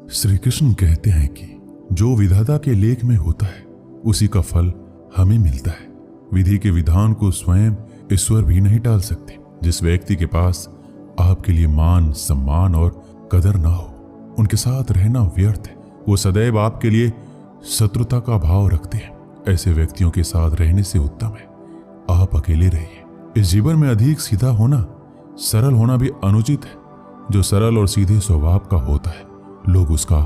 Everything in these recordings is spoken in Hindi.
श्री कृष्ण कहते हैं कि जो विधाता के लेख में होता है उसी का फल हमें मिलता है। विधि के विधान को स्वयं ईश्वर भी नहीं टाल सकते। जिस व्यक्ति के पास आपके लिए मान, सम्मान और कदर ना हो, उनके साथ रहना व्यर्थ है। वो सदैव आपके लिए शत्रुता का भाव रखते हैं। ऐसे व्यक्तियों के साथ रहने से उत्तम है आप अकेले रहिए। इस जीवन में अधिक सीधा होना, सरल होना भी अनुचित है। जो सरल और सीधे स्वभाव का होता है, लोग उसका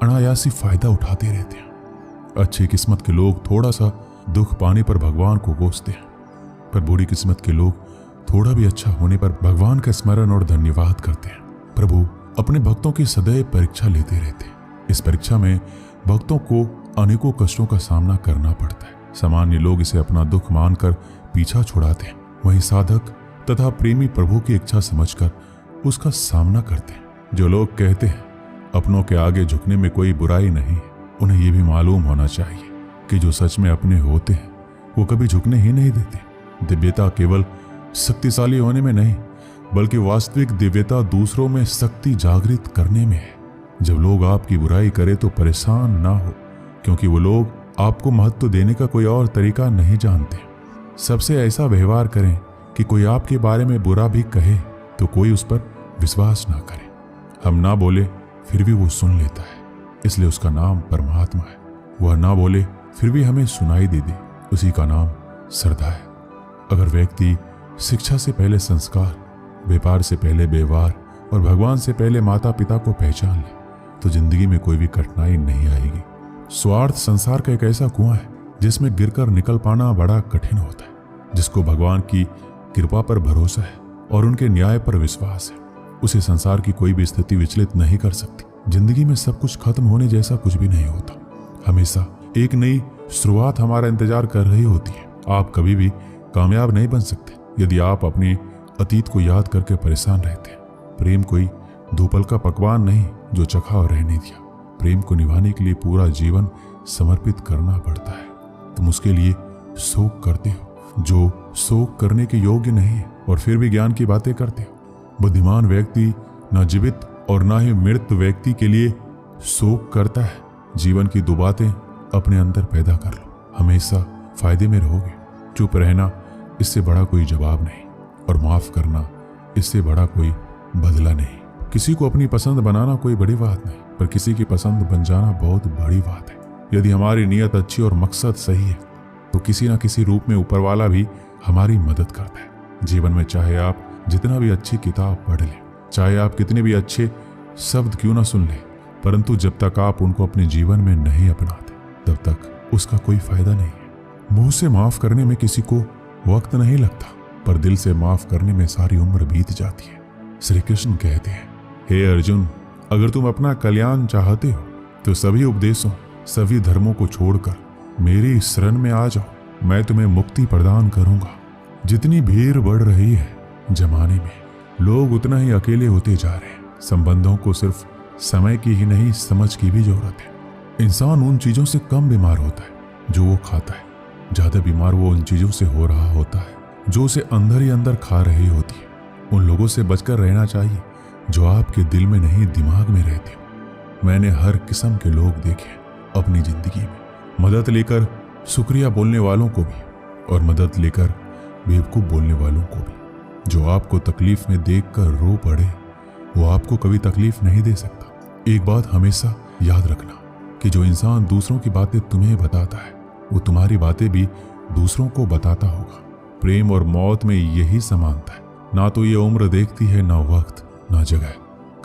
अनायासी फायदा उठाते रहते हैं। अच्छी किस्मत के लोग थोड़ा सा दुख पाने पर भगवान को कोसते हैं, पर बुरी किस्मत के लोग थोड़ा भी अच्छा होने पर भगवान का स्मरण और धन्यवाद करते हैं। प्रभु अपने भक्तों की सदैव परीक्षा लेते रहते हैं। इस परीक्षा में भक्तों को अनेकों कष्टों का सामना करना पड़ता है। सामान्य लोग इसे अपना दुख मानकर पीछा छुड़ाते हैं, वहीं साधक तथा प्रेमी प्रभु की इच्छा समझकर उसका सामना करते हैं। जो लोग कहते हैं अपनों के आगे झुकने में कोई बुराई नहीं, उन्हें यह भी मालूम होना चाहिए कि जो सच में अपने होते हैं वो कभी झुकने ही नहीं देते। दिव्यता केवल शक्तिशाली होने में नहीं, बल्कि वास्तविक दिव्यता दूसरों में शक्ति जागृत करने में है। जब लोग आपकी बुराई करें तो परेशान ना हो, क्योंकि वो लोग आपको महत्व देने का कोई और तरीका नहीं जानते। सबसे ऐसा व्यवहार करें कि कोई आपके बारे में बुरा भी कहे तो कोई उस पर विश्वास ना करे। हम ना बोले फिर भी वो सुन लेता है, इसलिए उसका नाम परमात्मा है। वह ना बोले फिर भी हमें सुनाई दे, उसी का नाम श्रद्धा है। अगर व्यक्ति शिक्षा से पहले संस्कार, व्यापार से पहले व्यवहार और भगवान से पहले माता पिता को पहचान ले तो जिंदगी में कोई भी कठिनाई नहीं आएगी। स्वार्थ संसार का एक ऐसा कुआं है जिसमें गिरकर निकल पाना बड़ा कठिन होता है। जिसको भगवान की कृपा पर भरोसा है और उनके न्याय पर विश्वास है, उसे संसार की कोई भी स्थिति विचलित नहीं कर सकती। जिंदगी में सब कुछ खत्म होने जैसा कुछ भी नहीं होता। हमेशा एक नई शुरुआत हमारा इंतजार कर रही होती है। आप कभी भी कामयाब नहीं बन सकते यदि आप अपने अतीत को याद करके परेशान रहते हैं। प्रेम कोई दो पल का पकवान नहीं जो चखा और रहने दिया। प्रेम को निभाने के लिए पूरा जीवन समर्पित करना पड़ता है। तुम उसके लिए शोक करते हो जो शोक करने के योग्य नहीं है, और फिर भी ज्ञान की बातें करते हो। बुद्धिमान व्यक्ति न जीवित और न ही मृत व्यक्ति के लिए शोक करता है। जीवन की दो बातें अपने अंदर पैदा कर लो, हमेशा फायदे में रहोगे। चुप रहना, इससे बड़ा कोई जवाब नहीं, और माफ करना, इससे बड़ा कोई बदला नहीं। किसी को अपनी पसंद बनाना कोई बड़ी बात नहीं, पर किसी की पसंद बन जाना बहुत बड़ी बात है। यदि हमारी नीयत अच्छी और मकसद सही है तो किसी न किसी रूप में ऊपर वाला भी हमारी मदद करता है। जीवन में चाहे आप जितना भी अच्छी किताब पढ़ लें, चाहे आप कितने भी अच्छे शब्द क्यों ना सुन लें, परंतु जब तक आप उनको अपने जीवन में नहीं अपनाते तब तक उसका कोई फायदा नहीं है। मुंह से माफ करने में किसी को वक्त नहीं लगता, पर दिल से माफ करने में सारी उम्र बीत जाती है। श्री कृष्ण कहते हैं, हे अर्जुन, अगर तुम अपना कल्याण चाहते हो तो सभी उपदेशों, सभी धर्मों को छोड़कर मेरी शरण में आ जाओ। मैं तुम्हें मुक्ति प्रदान करूंगा। जितनी भीड़ बढ़ रही है जमाने में, लोग उतना ही अकेले होते जा रहे हैं। संबंधों को सिर्फ समय की ही नहीं, समझ की भी जरूरत है। इंसान उन चीजों से कम बीमार होता है जो वो खाता है, ज्यादा बीमार वो उन चीजों से हो रहा होता है जो उसे अंदर ही अंदर खा रही होती है। उन लोगों से बचकर रहना चाहिए जो आपके दिल में नहीं, दिमाग में रहते हो। मैंने हर किस्म के लोग देखे अपनी जिंदगी में, मदद लेकर शुक्रिया बोलने वालों को भी और मदद लेकर बेवकूफ बोलने वालों को भी। जो आपको तकलीफ में देखकर रो पड़े वो आपको कभी तकलीफ नहीं दे सकता। एक बात हमेशा याद रखना कि जो इंसान दूसरों की बातें तुम्हें बताता है वो तुम्हारी बातें भी दूसरों को बताता होगा। प्रेम और मौत में यही समानता है। ना तो ये उम्र देखती है, ना वक्त, ना जगह।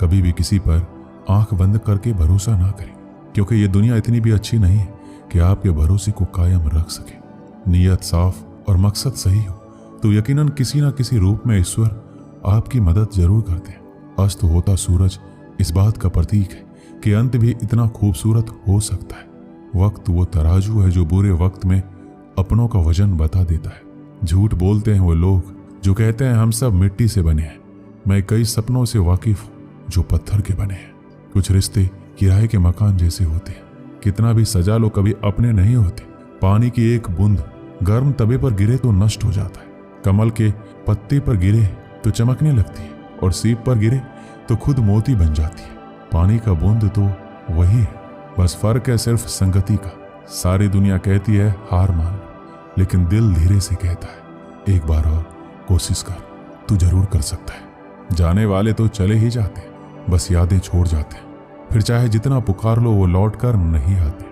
कभी भी किसी पर आंख बंद करके भरोसा ना करें, क्योंकि ये दुनिया इतनी भी अच्छी नहीं है कि आपके भरोसे को कायम रख सके। नीयत साफ और मकसद सही हो तो यकीनन किसी न किसी रूप में ईश्वर आपकी मदद जरूर करते हैं। अस्त होता सूरज इस बात का प्रतीक है कि अंत भी इतना खूबसूरत हो सकता है। वक्त वो तराजू है जो बुरे वक्त में अपनों का वजन बता देता है। झूठ बोलते हैं वो लोग जो कहते हैं हम सब मिट्टी से बने हैं। मैं कई सपनों से वाकिफ हूं जो पत्थर के बने हैं। कुछ रिश्ते किराए के मकान जैसे होते हैं, कितना भी सजा लो कभी अपने नहीं होते। पानी की एक बूंद गर्म तवे पर गिरे तो नष्ट हो जाता है, कमल के पत्ते पर गिरे तो चमकने लगती है, और सीप पर गिरे तो खुद मोती बन जाती है। पानी का बूंद तो वही है, बस फर्क है सिर्फ संगति का। सारी दुनिया कहती है हार मान लो, लेकिन दिल धीरे से कहता है एक बार और कोशिश कर, तू जरूर कर सकता है। जाने वाले तो चले ही जाते, बस यादें छोड़ जाते, फिर चाहे जितना पुकार लो वो लौट कर नहीं आते।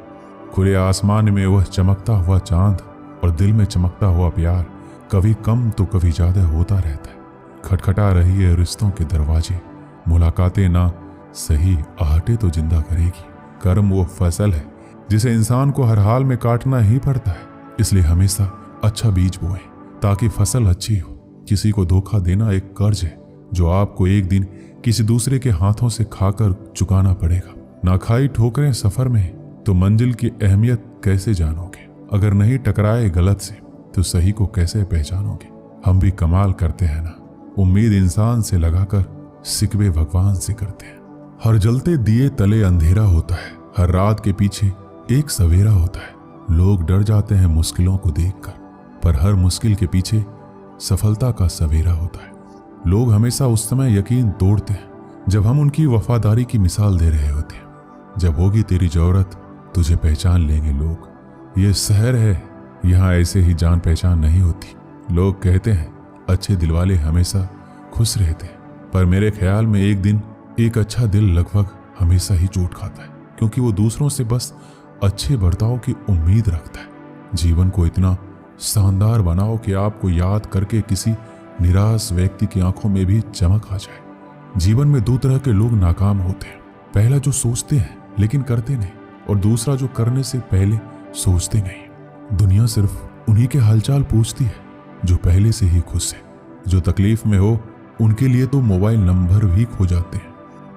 खुले आसमान में वह चमकता हुआ चांद और दिल में चमकता हुआ प्यार कभी कम तो कभी ज्यादा होता रहता है। खटखटा रही है रिश्तों के दरवाजे, मुलाकातें ना सही आहटे तो जिंदा करेगी। कर्म वो फसल है जिसे इंसान को हर हाल में काटना ही पड़ता है, इसलिए हमेशा अच्छा बीज बोएं ताकि फसल अच्छी हो। किसी को धोखा देना एक कर्ज है जो आपको एक दिन किसी दूसरे के हाथों से खाकर चुकाना पड़ेगा। ना खाई ठोकरें सफर में तो मंजिल की अहमियत कैसे जानोगे। अगर नहीं टकराए गलत से तो सही को कैसे पहचानोगे। हम भी कमाल करते हैं ना, उम्मीद इंसान से लगाकर सिकवे भगवान से करते हैं। हर जलते दिए तले अंधेरा होता है, हर रात के पीछे एक सवेरा होता है। लोग डर जाते हैं मुश्किलों को देखकर, पर हर मुश्किल के पीछे सफलता का सवेरा होता है। लोग हमेशा उस समय यकीन तोड़ते हैं जब हम उनकी वफादारी की मिसाल दे रहे होते हैं। जब होगी तेरी जरूरत तुझे पहचान लेंगे लोग। ये शहर है, यहाँ ऐसे ही जान पहचान नहीं होती। लोग कहते हैं अच्छे दिल वाले हमेशा खुश रहते हैं, पर मेरे ख्याल में एक दिन एक अच्छा दिल लगभग हमेशा ही चोट खाता है, क्योंकि वो दूसरों से बस अच्छे बर्ताव की उम्मीद रखता है। जीवन को इतना शानदार बनाओ कि आपको याद करके किसी निराश व्यक्ति की आंखों में भी चमक आ जाए। जीवन में दो तरह के लोग नाकाम होते हैं, पहला जो सोचते हैं लेकिन करते नहीं, और दूसरा जो करने से पहले सोचते नहीं। दुनिया सिर्फ उन्हीं के हालचाल पूछती है जो पहले से ही खुश है। जो तकलीफ में हो उनके लिए तो मोबाइल नंबर भी खो जाते हैं।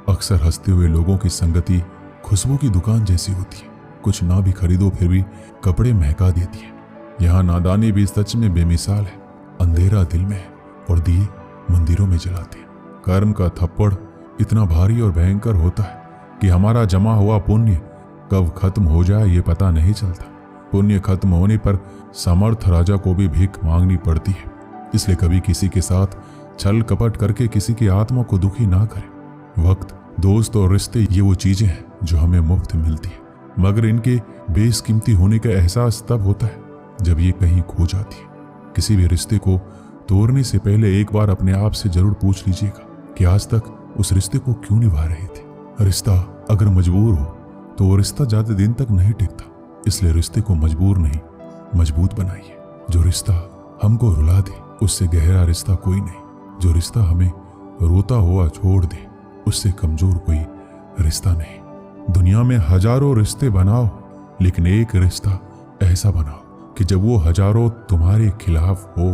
अक्सर हंसते हुए लोगों की संगति खुशबू की दुकान जैसी होती है, कुछ ना भी खरीदो फिर भी कपड़े महका देती है। यहाँ नादानी भी सच में बेमिसाल है, अंधेरा दिल में है और दिए मंदिरों में जलाते हैं। कर्म का थप्पड़ इतना भारी और भयंकर होता है कि हमारा जमा हुआ पुण्य कब खत्म हो जाए ये पता नहीं चलता। पुण्य खत्म होने पर समर्थ राजा को भी भीख मांगनी पड़ती है, इसलिए कभी किसी के साथ छल कपट करके किसी की आत्मा को दुखी ना करें। वक्त, दोस्त और रिश्ते ये वो चीजें हैं जो हमें मुफ्त मिलती है, मगर इनके बेशकीमती होने का एहसास तब होता है जब ये कहीं खो जाती है। किसी भी रिश्ते को तोड़ने से पहले एक बार अपने आप से जरूर पूछ लीजिएगा कि आज तक उस रिश्ते को क्यों निभा रहे थे। रिश्ता अगर मजबूर हो तो वो रिश्ता ज्यादा दिन तक नहीं टिकता, इसलिए रिश्ते को मजबूर नहीं मजबूत बनाइए। जो रिश्ता हमको रुला दे उससे गहरा रिश्ता कोई नहीं। जो रिश्ता हमें रोता हुआ छोड़ दे उससे कमजोर कोई रिश्ता नहीं। दुनिया में हजारों रिश्ते बनाओ, लेकिन एक रिश्ता ऐसा बनाओ कि जब वो हजारों तुम्हारे खिलाफ हो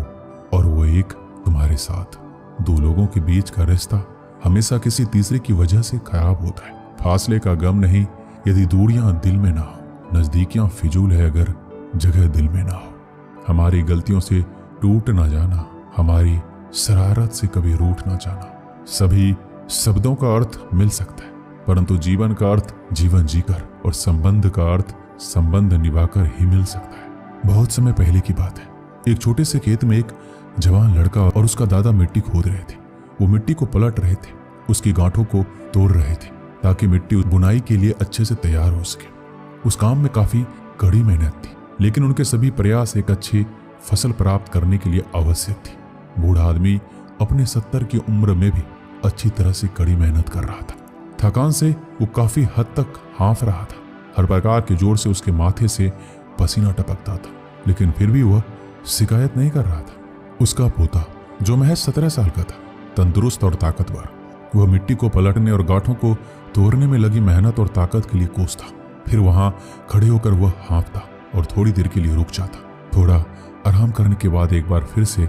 और वो एक तुम्हारे साथ। दो लोगों के बीच का रिश्ता हमेशा किसी तीसरे की वजह से खराब होता है। फासले का गम नहीं यदि दूरियां दिल में ना हो, नजदीकियां फिजूल है अगर जगह दिल में ना हो। हमारी गलतियों से टूट ना जाना, हमारी शरारत से कभी रूठ ना जाना। सभी शब्दों का अर्थ मिल सकता है, परंतु जीवन का अर्थ जीवन जीकर और संबंध का अर्थ संबंध निभाकर ही मिल सकता है। बहुत समय पहले की बात है, एक छोटे से खेत में एक जवान लड़का और उसका दादा मिट्टी खोद रहे थे। वो मिट्टी को पलट रहे थे, उसकी गांठों को तोड़ रहे थे ताकि मिट्टी बुनाई के लिए अच्छे से तैयार हो सके। उस काम में काफी कड़ी मेहनत थी, लेकिन उनके सभी प्रयास एक अच्छी फसल प्राप्त करने के लिए आवश्यक थी। बूढ़ा आदमी अपने 70 की उम्र में भी अच्छी तरह से कड़ी मेहनत कर रहा था। थकान से वो काफी हद तक हाँफ रहा था। हर प्रकार के जोर से उसके माथे से पसीना टपकता था, लेकिन फिर भी वह शिकायत नहीं कर रहा था। उसका पोता जो महज 17 साल का था, तंदुरुस्त और ताकतवर, वह मिट्टी को पलटने और गांठों को तोड़ने में लगी मेहनत और ताकत के लिए कोस था। फिर वहां खड़े होकर वह हाँफता और थोड़ी देर के लिए रुक जाता। थोड़ा आराम करने के बाद एक बार फिर से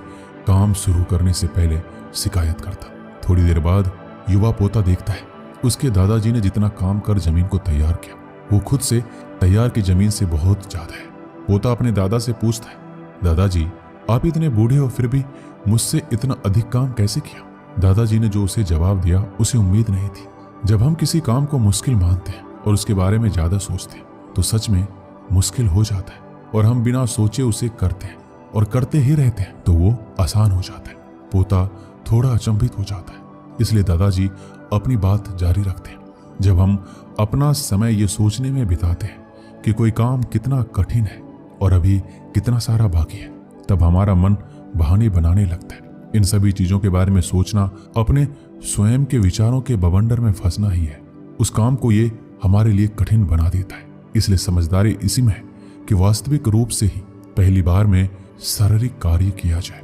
काम शुरू करने से पहले शिकायत करता। थोड़ी देर बाद युवा पोता देखता है उसके दादाजी ने जितना काम कर जमीन को तैयार किया वो खुद से तैयार की जमीन से बहुत ज्यादा है। पोता अपने दादा से पूछता है, दादाजी आप इतने बूढ़े हो फिर भी मुझसे इतना अधिक काम कैसे किया? दादाजी ने जो उसे जवाब दिया उसे उम्मीद नहीं थी। जब हम किसी काम को मुश्किल मानते हैं और उसके बारे में ज्यादा सोचते हैं तो सच में मुश्किल हो जाता है, और हम बिना सोचे उसे करते हैं और करते ही रहते हैं तो वो आसान हो जाता है। पोता थोड़ा अचंभित हो जाता है, इसलिए दादाजी अपनी बात जारी रखते हैं। जब हम अपना समय ये सोचने में बिताते हैं कि कोई काम कितना कठिन है और अभी कितना सारा बाकी है, तब हमारा मन बहाने बनाने लगता है। इन सभी चीजों के बारे में सोचना अपने स्वयं के विचारों के बवंडर में फंसना ही है। उस काम को ये हमारे लिए कठिन बना देता है। इसलिए समझदारी इसी में है कि वास्तविक रूप से ही पहली बार में शारीरिक कार्य किया जाए।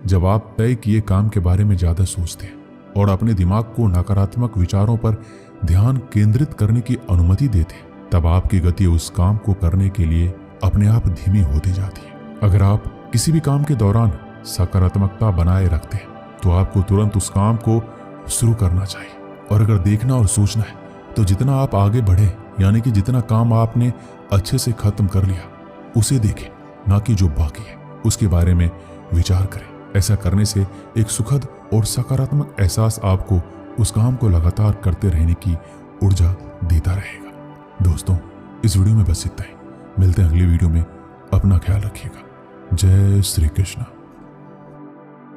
जब आप तय किए काम के बारे में ज्यादा सोचते हैं और अपने दिमाग को नकारात्मक विचारों पर ध्यान केंद्रित करने की अनुमति देते हैं, तब आपकी गति उस काम को करने के लिए अपने आप धीमी होती जाती है। अगर आप किसी भी काम के दौरान सकारात्मकता बनाए रखते हैं तो आपको तुरंत उस काम को शुरू करना चाहिए। और अगर देखना और सोचना है तो जितना आप आगे बढ़े, यानी कि जितना काम आपने अच्छे से खत्म कर लिया उसे देखें, ना कि जो बाकी है उसके बारे में विचार करें। ऐसा करने से एक सुखद और सकारात्मक एहसास आपको उस काम को लगातार करते रहने की ऊर्जा देता रहेगा। दोस्तों, इस वीडियो में बस इतना ही। मिलते हैं अगली वीडियो में। अपना ख्याल रखिएगा। जय श्री कृष्ण।